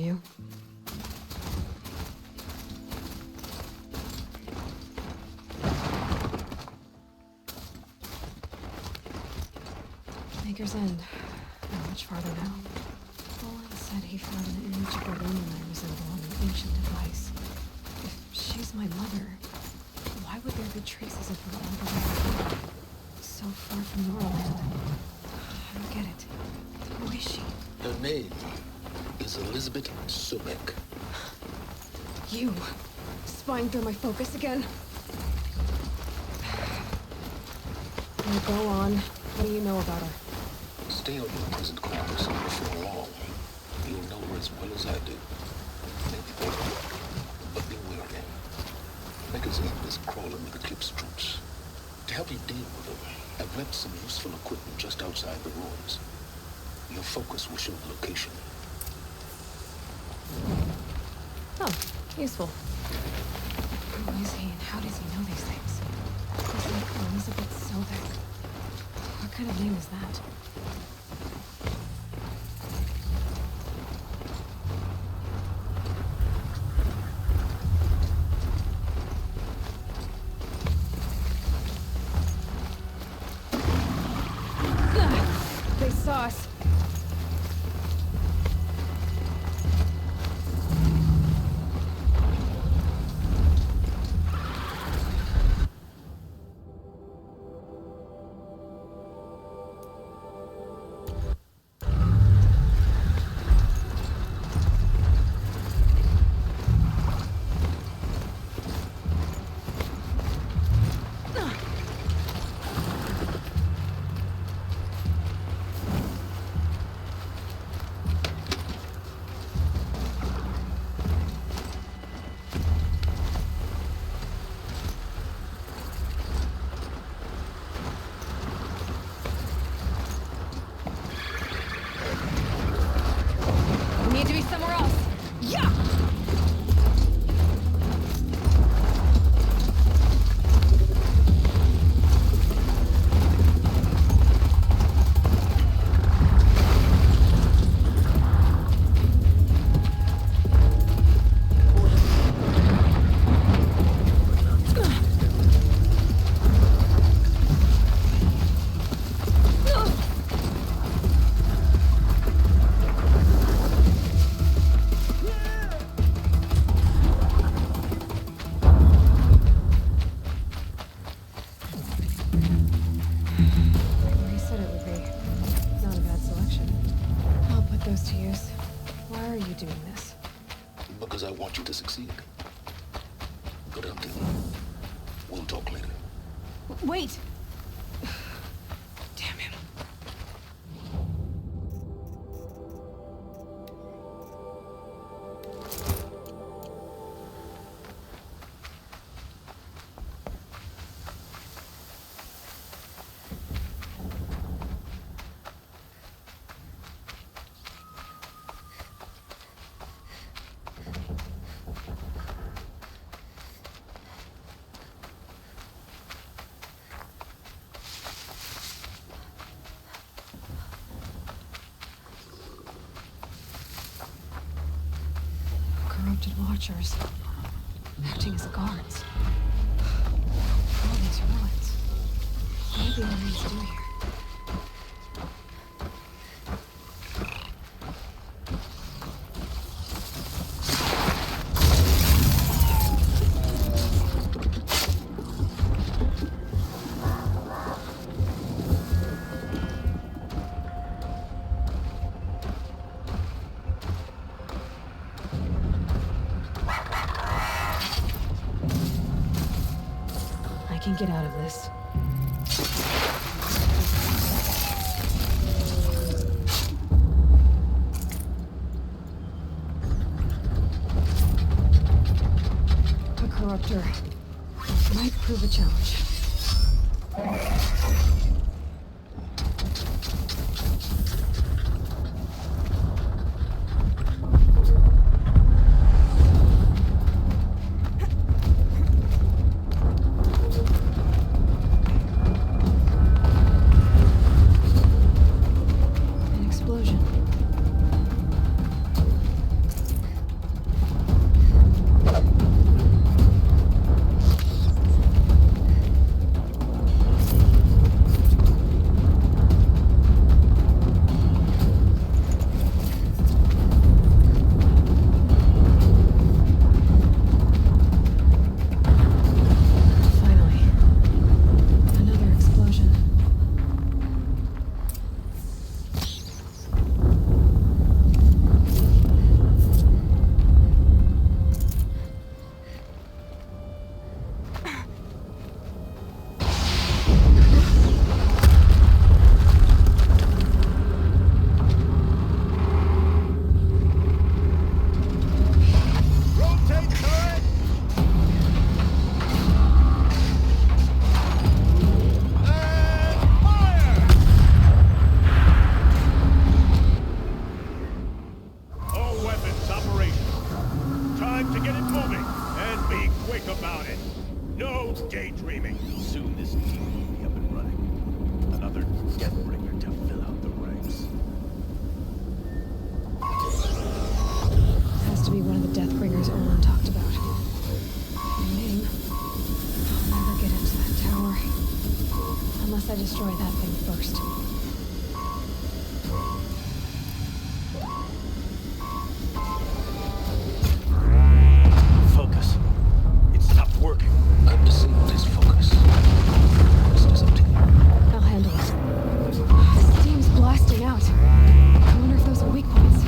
you? Maker's End. Not much farther now. Roland said he found an image of a woman I resemble on an ancient device. If she's my mother, why would there be traces of her all the way here? So far from Norland. I don't get it. Who is she? Her name is Elizabeth Sobek. You! Spying through my focus again? Now go on. What do you know about her? Stay on your present course, and before long, you'll know her as well as I do. Maybe better, but be wary. Maker's End is crawling with Eclipse troops. To help you deal with them, I've left some useful equipment just outside the ruins. Your focus will show the location. Oh, useful. Who is he and how does he know these things? He's like Elizabeth Sobek. What kind of name is that? They saw us. Need to be somewhere else. Yeah! He said it would be. Not a bad selection. I'll put those to use. Why are you doing this? Because I want you to succeed. Good hunting. We'll talk later. Wait! Damn him. Corrupted watchers. Acting as guards. All these ruins. What do the aliens do here? I can get out of this. A corruptor might prove a challenge. An explosion. I destroy that thing first. Focus. It stopped working. I've disabled his focus. Rest is up to you. I'll handle it. The steam's blasting out. I wonder if those are weak points.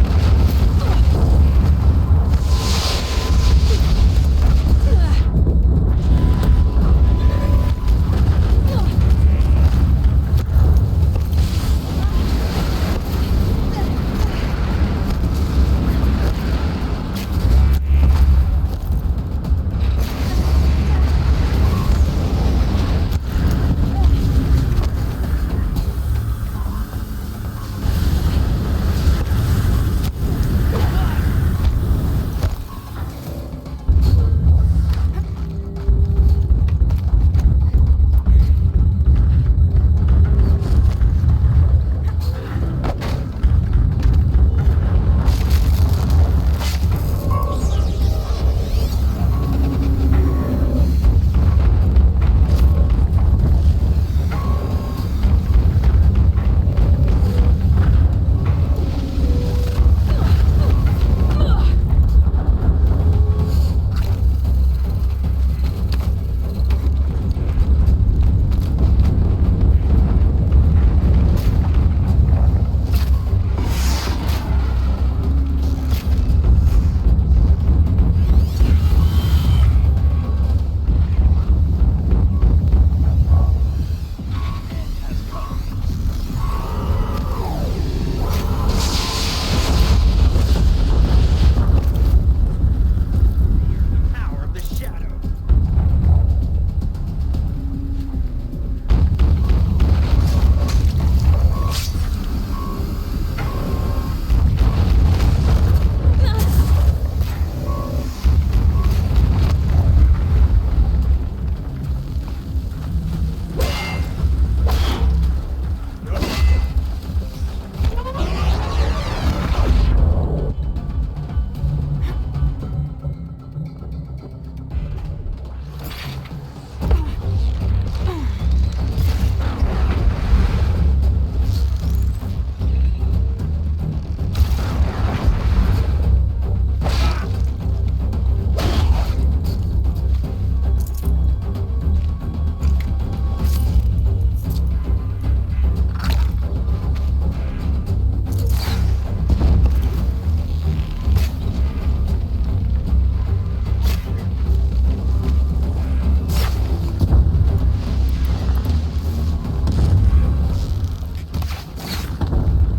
Power of the shadow.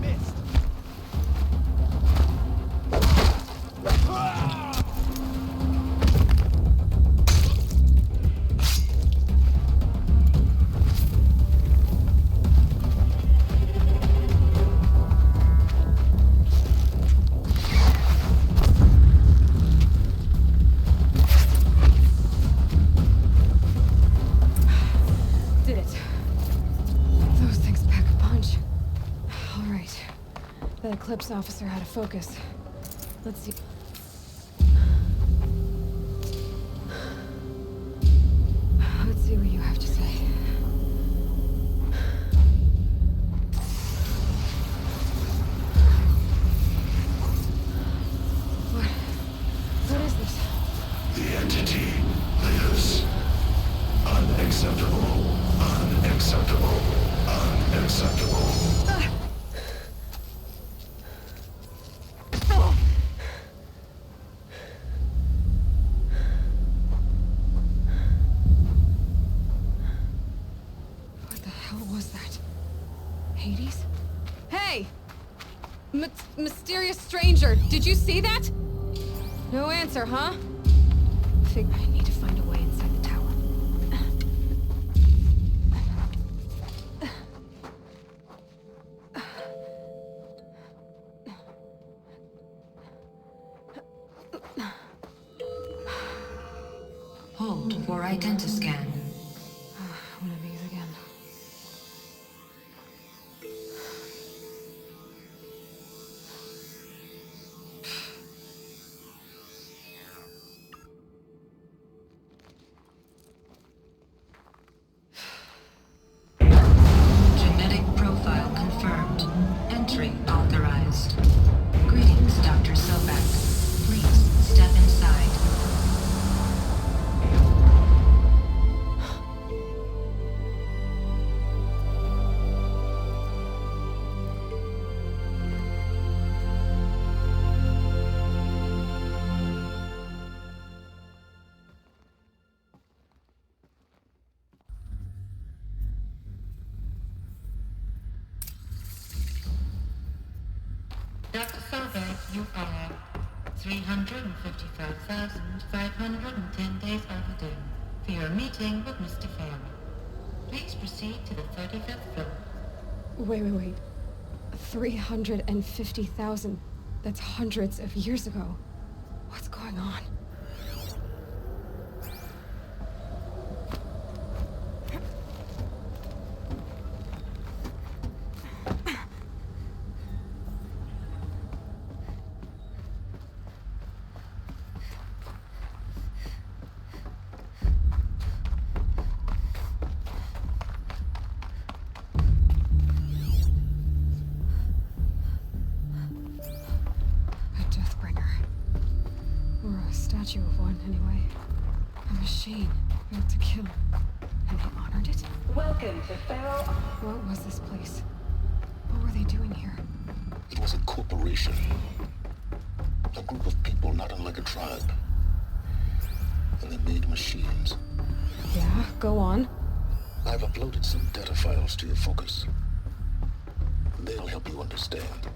Missed. Did it. Those things pack a punch. All right. That Eclipse officer had a focus. Let's see. Let's see what you have to say. What is this? The entity lives. Unacceptable. Unacceptable. Unacceptable. What the hell was that? Hades? Hey! Mysterious stranger, did you see that? No answer, huh? I need to find a way inside the tower. Hold for identiscan. One of these again. Dr. Sobek, you are 355,510 days overdue for your meeting with Mr. Farrell. Please proceed to the 35th floor. Wait. 350,000. That's hundreds of years ago. What's going on? Statue of one, anyway. A machine built to kill. And they honored it? Welcome to Pharaoh. What was this place? What were they doing here? It was a corporation. A group of people not unlike a tribe. And they made machines. Yeah, go on. I've uploaded some data files to your focus. They'll help you understand.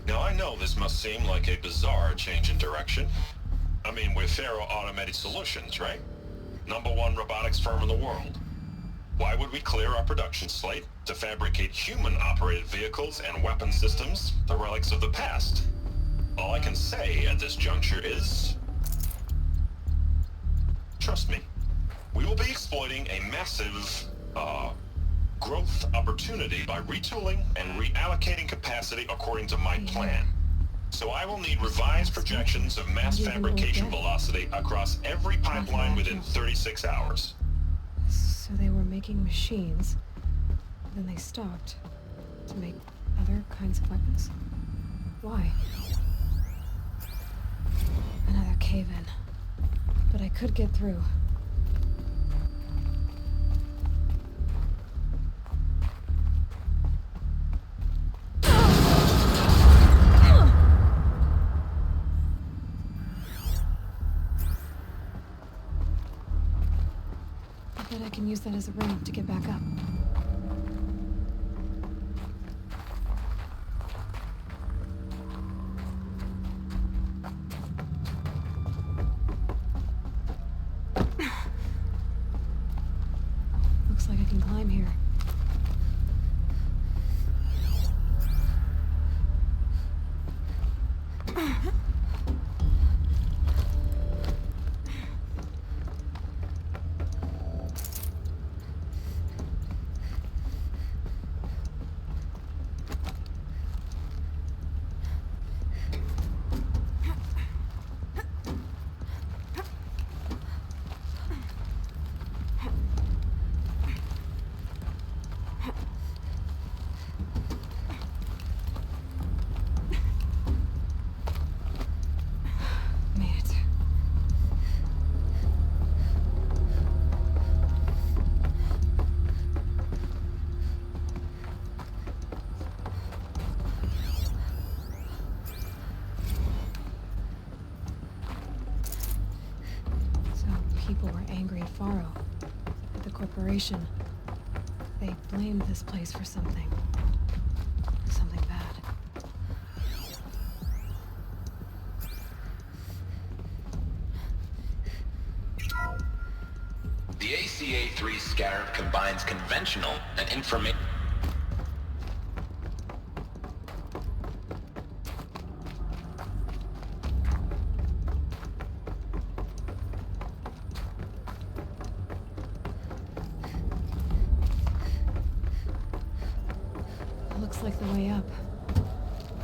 Now, I know this must seem like a bizarre change in direction. I mean, we're Pharaoh Automated Solutions, right? #1 robotics firm in the world. Why would we clear our production slate to fabricate human-operated vehicles and weapon systems, the relics of the past? All I can say at this juncture is... trust me. We will be exploiting a massive, growth opportunity by retooling and reallocating capacity according to my plan. So I will need revised projections of mass fabrication velocity across every pipeline within 36 hours. So they were making machines, then they stopped to make other kinds of weapons? Why? Another cave-in. But I could get through. I bet I can use that as a ramp to get back up. Looks like I can climb here. Made it. So people were angry at Faro, at the corporation. They blamed this place for something. Something bad. The ACA-3 Scarab combines conventional and information. Looks like the way up.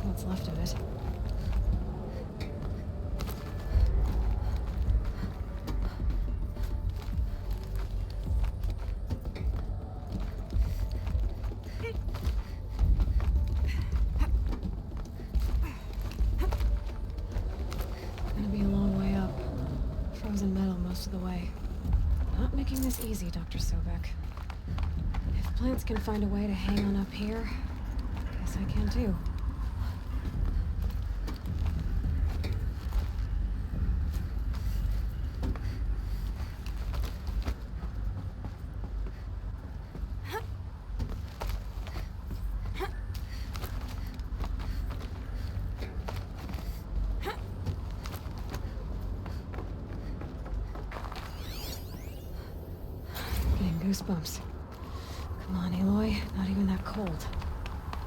What's left of it. Gonna be a long way up. Frozen metal most of the way. Not making this easy, Dr. Sobek. If plants can find a way to hang on up here, guess I can too. Getting goosebumps. Come on, Aloy. Not even that cold.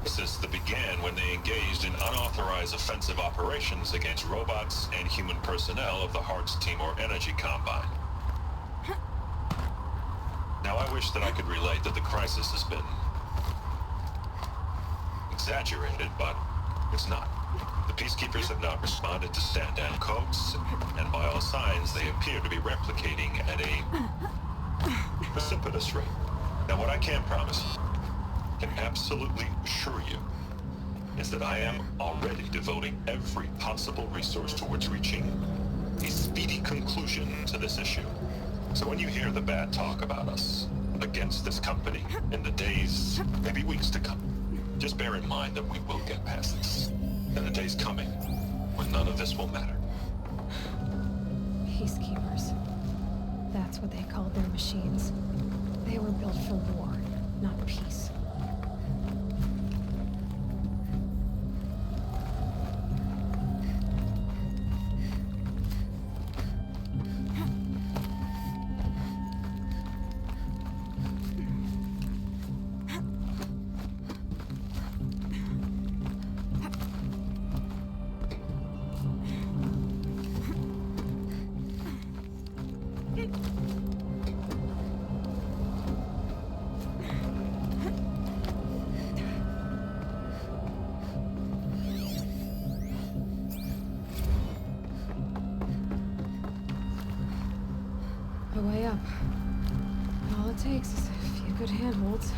System began when they engaged in unauthorized offensive operations against robots and human personnel of the Hearts Timor Energy Combine. Now, I wish that I could relate that the crisis has been exaggerated, but it's not. The Peacekeepers have not responded to stand-down codes, and by all signs, they appear to be replicating at a precipitous rate. Now, what I can promise, can absolutely assure you, is that I am already devoting every possible resource towards reaching a speedy conclusion to this issue. So when you hear the bad talk about us against this company in the days, maybe weeks to come, just bear in mind that we will get past this. And the day's coming when none of this will matter. Peacekeepers. That's what they called their machines. They were built for war, not peace. A way up. All it takes is a few good handholds.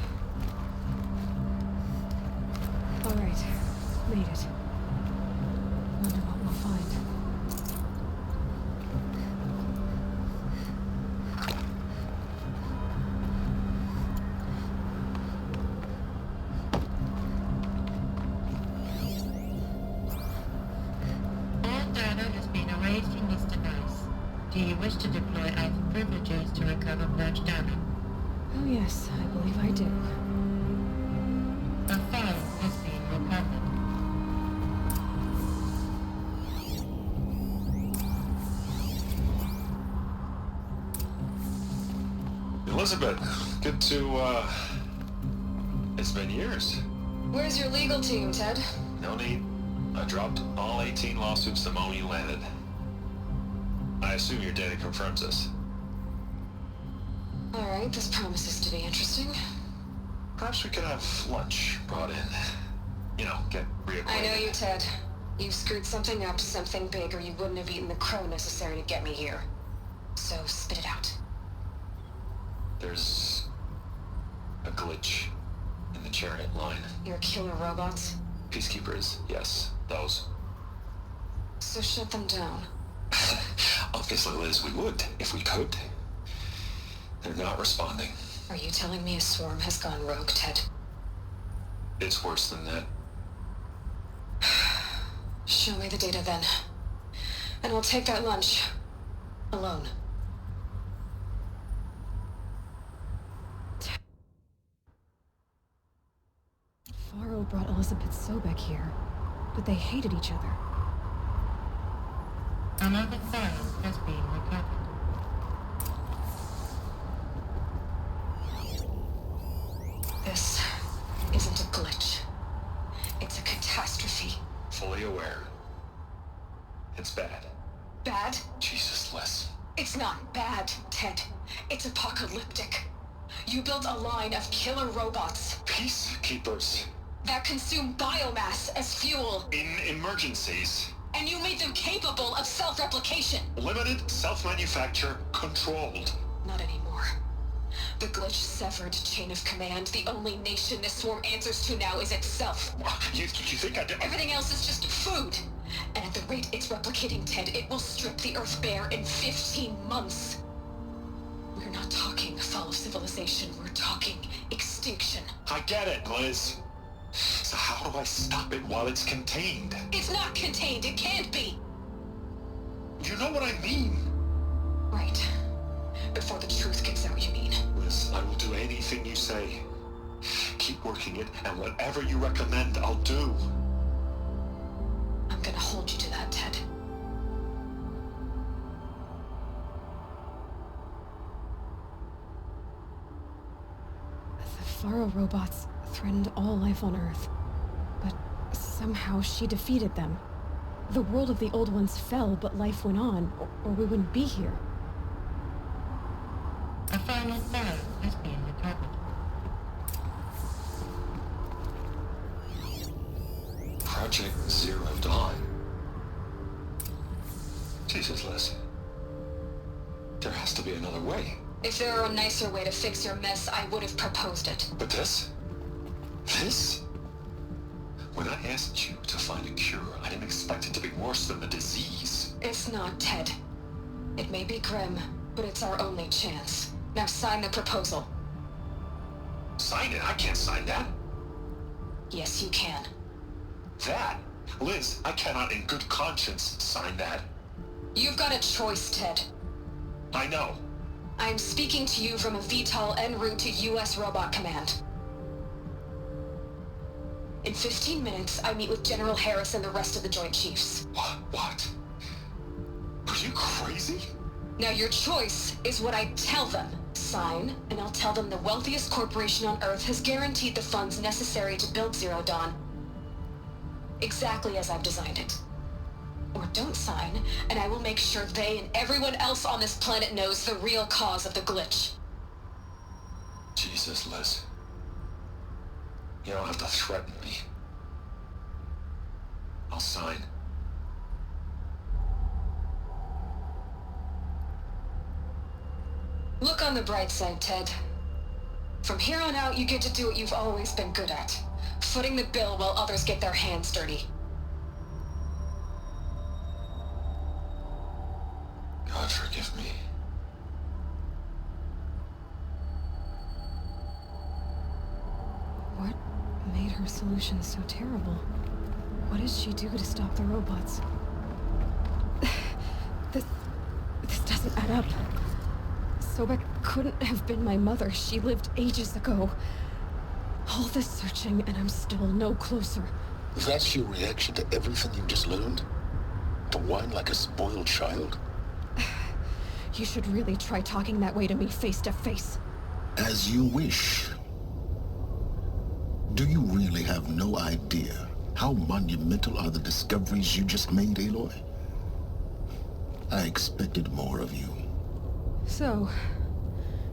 All right, made it. Wonder what we'll find. All data has been erased from this device. Do you wish to deploy Alpha privileges to recover purged data? Oh yes, I believe I do. A file has been recovered. Elizabeth, good to, it's been years. Where's your legal team, Ted? No need. I dropped all 18 lawsuits the moment you landed. I assume your data confirms this. All right, this promises to be interesting. Perhaps we could have lunch brought in. You know, get reacquainted. I know you, Ted. You screwed something up, something big, or you wouldn't have eaten the crow necessary to get me here. So spit it out. There's a glitch in the chariot line. Your killer robots? Peacekeepers, yes, those. So shut them down. Obviously, Liz, we would, if we could. They're not responding. Are you telling me a swarm has gone rogue, Ted? It's worse than that. Show me the data then. And we'll take that lunch. Alone. Faro brought Elizabeth Sobek here, but they hated each other. Another file has been recovered. This isn't a glitch. It's a catastrophe. Fully aware. It's bad. Bad? Jesus, Liz. It's not bad, Ted. It's apocalyptic. You built a line of killer robots Peacekeepers. that consume biomass as fuel, In emergencies. and you made them capable of self-replication. Limited, self-manufacture, controlled. Not anymore. The glitch severed chain of command. The only nation this swarm answers to now is itself. You think I did? Everything else is just food. And at the rate it's replicating, Ted, it will strip the Earth bare in 15 months. We're We're not talking fall of civilization, we're talking extinction. I get it, Liz. So how do I stop it while it's contained? It's not contained, it can't be! You know what I mean? Right. Before the truth gets out, you mean? Liz, I will do anything you say. Keep working it, and whatever you recommend, I'll do. I'm gonna hold you to that, Ted. The Faro robots threatened all life on Earth, but somehow she defeated them. The world of the old ones fell, but life went on, or we wouldn't be here. A final blow has been recovered. Project Zero Dawn. Jesus, Liz. There has to be another way. If there were a nicer way to fix your mess, I would have proposed it. But this? This? When I asked you to find a cure, I didn't expect it to be worse than the disease. It's not, Ted. It may be grim, but it's our only chance. Now sign the proposal. Sign it? I can't sign that. Yes, you can. That? Liz, I cannot in good conscience sign that. You've got a choice, Ted. I know. I'm speaking to you from a VTOL en route to U.S. Robot Command. In 15 minutes, I meet with General Harris and the rest of the Joint Chiefs. What? Are you crazy? Now your choice is what I tell them. Sign, and I'll tell them the wealthiest corporation on Earth has guaranteed the funds necessary to build Zero Dawn. Exactly as I've designed it. Or don't sign, and I will make sure they and everyone else on this planet knows the real cause of the glitch. Jesus, Liz. You don't have to threaten me. I'll sign. Look on the bright side, Ted. From here on out, you get to do what you've always been good at. Footing the bill while others get their hands dirty. God forgive me. What made her solution so terrible? What did she do to stop the robots? This doesn't add up. Sobek couldn't have been my mother. She lived ages ago. All this searching, and I'm still no closer. That's your reaction to everything you just learned? To whine like a spoiled child? You should really try talking that way to me face to face. As you wish. Do you really have no idea how monumental are the discoveries you just made, Aloy? I expected more of you. So,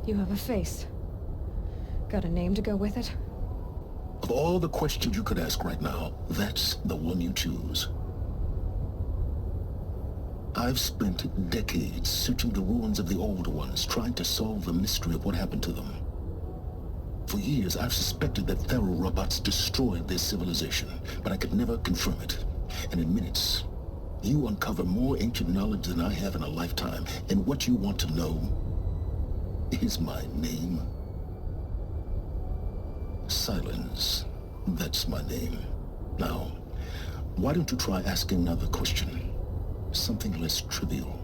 you have a face. Got a name to go with it? Of all the questions you could ask right now, that's the one you choose. I've spent decades searching the ruins of the old ones, trying to solve the mystery of what happened to them. For years, I've suspected that Faro robots destroyed their civilization, but I could never confirm it. And in minutes, you uncover more ancient knowledge than I have in a lifetime, and what you want to know is my name. Silence. That's my name. Now, why don't you try asking another question? Something less trivial.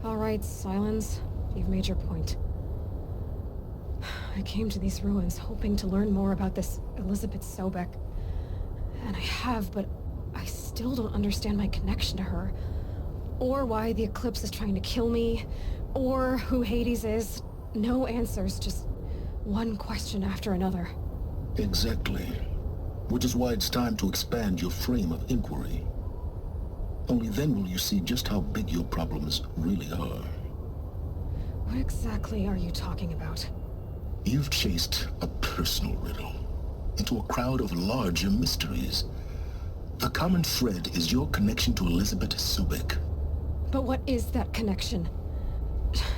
All right, Silence. You've made your point. I came to these ruins hoping to learn more about this Elizabeth Sobek. And I have, but I still don't understand my connection to her. Or why the Eclipse is trying to kill me. Or who Hades is. No answers, just one question after another. Exactly. Which is why it's time to expand your frame of inquiry. Only then will you see just how big your problems really are. What exactly are you talking about? You've chased a personal riddle into a crowd of larger mysteries. The common thread is your connection to Elizabeth Sobek. But what is that connection?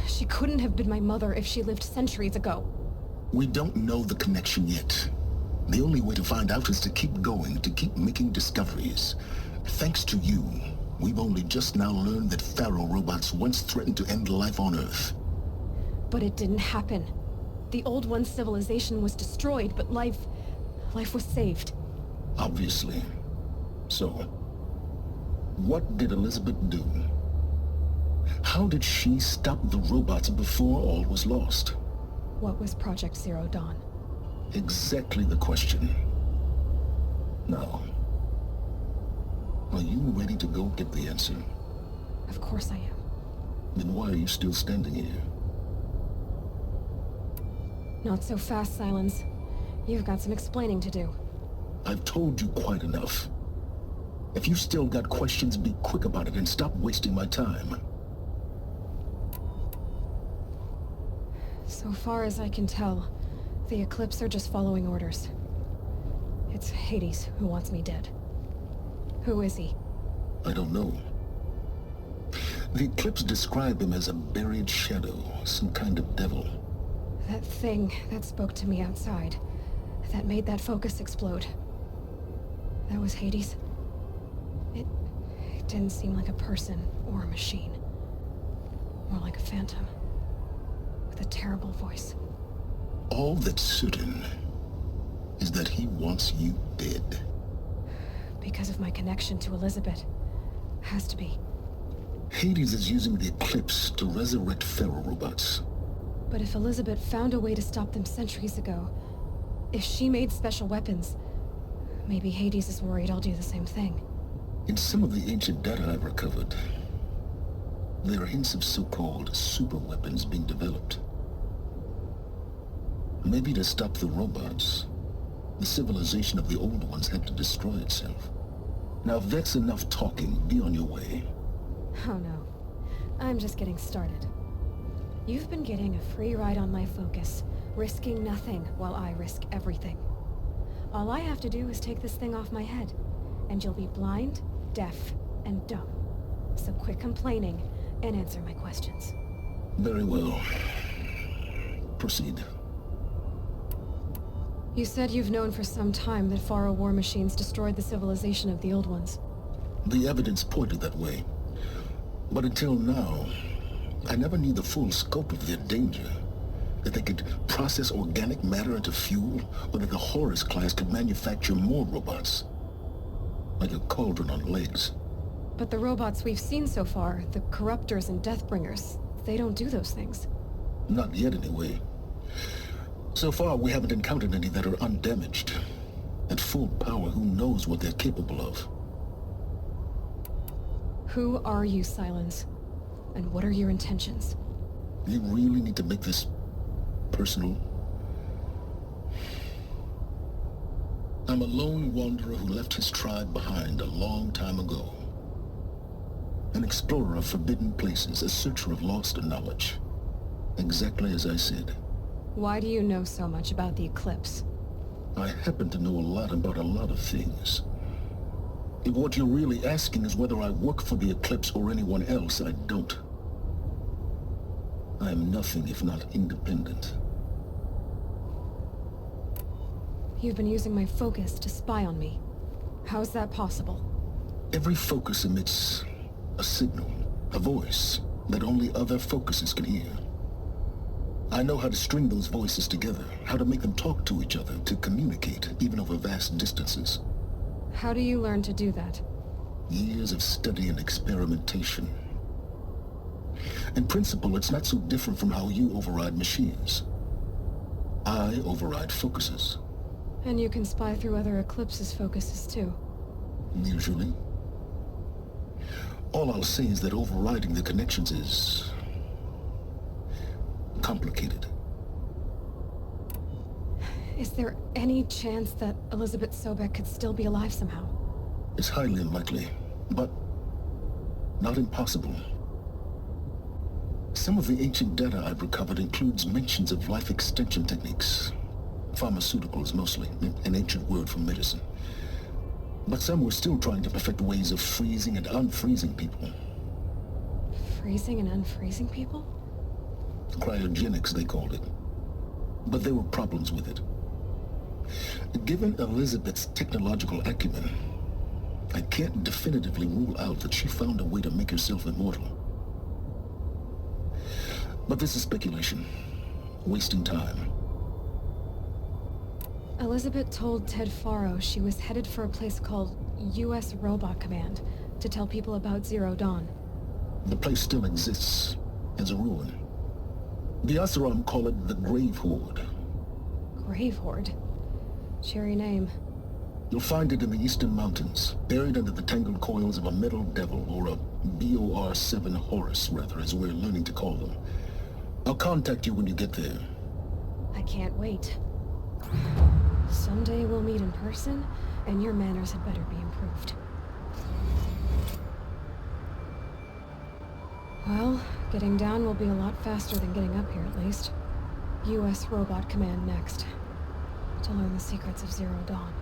She couldn't have been my mother if she lived centuries ago. We don't know the connection yet. The only way to find out is to keep going, to keep making discoveries. Thanks to you, We've only just now learned that Pharaoh robots once threatened to end life on Earth. But it didn't happen. The Old One's civilization was destroyed, but life was saved. Obviously. So, what did Elizabeth do? How did she stop the robots before all was lost? What was Project Zero Dawn? Exactly the question. Now, are you ready to go get the answer? Of course I am. Then why are you still standing here? Not so fast, Silence. You've got some explaining to do. I've told you quite enough. If you still got questions, be quick about it and stop wasting my time. So far as I can tell, the Eclipse are just following orders. It's Hades who wants me dead. Who is he? I don't know. The Eclipse describe him as a buried shadow, some kind of devil. That thing that spoke to me outside, that made that focus explode. That was Hades. It didn't seem like a person or a machine. More like a phantom. With a terrible voice. All that's certain is that he wants you dead. Because of my connection to Elizabeth. Has to be. Hades is using the Eclipse to resurrect Pharaoh robots. But if Elizabeth found a way to stop them centuries ago, if she made special weapons, maybe Hades is worried I'll do the same thing. In some of the ancient data I've recovered, there are hints of so-called super weapons being developed. Maybe to stop the robots, the civilization of the Old Ones had to destroy itself. Now if that's enough talking, be on your way. Oh no. I'm just getting started. You've been getting a free ride on my focus, risking nothing while I risk everything. All I have to do is take this thing off my head, and you'll be blind, deaf, and dumb. So quit complaining and answer my questions. Very well. Proceed. You said you've known for some time that Pharaoh war machines destroyed the civilization of the Old Ones. The evidence pointed that way. But until now, I never knew the full scope of their danger. That they could process organic matter into fuel, or that the Horus class could manufacture more robots. Like a cauldron on legs. But the robots we've seen so far, the Corruptors and Deathbringers, they don't do those things. Not yet, anyway. So far, we haven't encountered any that are undamaged. At full power, who knows what they're capable of? Who are you, Silence? And what are your intentions? You really need to make this personal? I'm a lone wanderer who left his tribe behind a long time ago. An explorer of forbidden places, a searcher of lost knowledge. Exactly as I said. Why do you know so much about the Eclipse? I happen to know a lot about a lot of things. If what you're really asking is whether I work for the Eclipse or anyone else, I don't. I am nothing if not independent. You've been using my focus to spy on me. How's that possible? Every focus emits a signal, a voice, that only other focuses can hear. I know how to string those voices together, how to make them talk to each other, to communicate, even over vast distances. How do you learn to do that? Years of study and experimentation. In principle, it's not so different from how you override machines. I override focuses. And you can spy through other Eclipse's focuses too. Usually. All I'll say is that overriding the connections is complicated. Is there any chance that Elizabeth Sobek could still be alive somehow? It's highly unlikely, but not impossible. Some of the ancient data I've recovered includes mentions of life extension techniques. Pharmaceuticals mostly, an ancient word for medicine. But some were still trying to perfect ways of freezing and unfreezing people. Freezing and unfreezing people? Cryogenics, they called it. But there were problems with it. Given Elizabeth's technological acumen, I can't definitively rule out that she found a way to make herself immortal. But this is speculation. Wasting time. Elizabeth told Ted Faro she was headed for a place called U.S. Robot Command to tell people about Zero Dawn. The place still exists as a ruin. The Oseram call it the Grave Horde. Grave Horde? Cheery name. You'll find it in the Eastern Mountains, buried under the tangled coils of a metal devil, or a BOR-7 Horus, rather, as we're learning to call them. I'll contact you when you get there. I can't wait. Someday we'll meet in person, and your manners had better be improved. Well, getting down will be a lot faster than getting up here, at least. U.S. Robot Command next. To learn the secrets of Zero Dawn.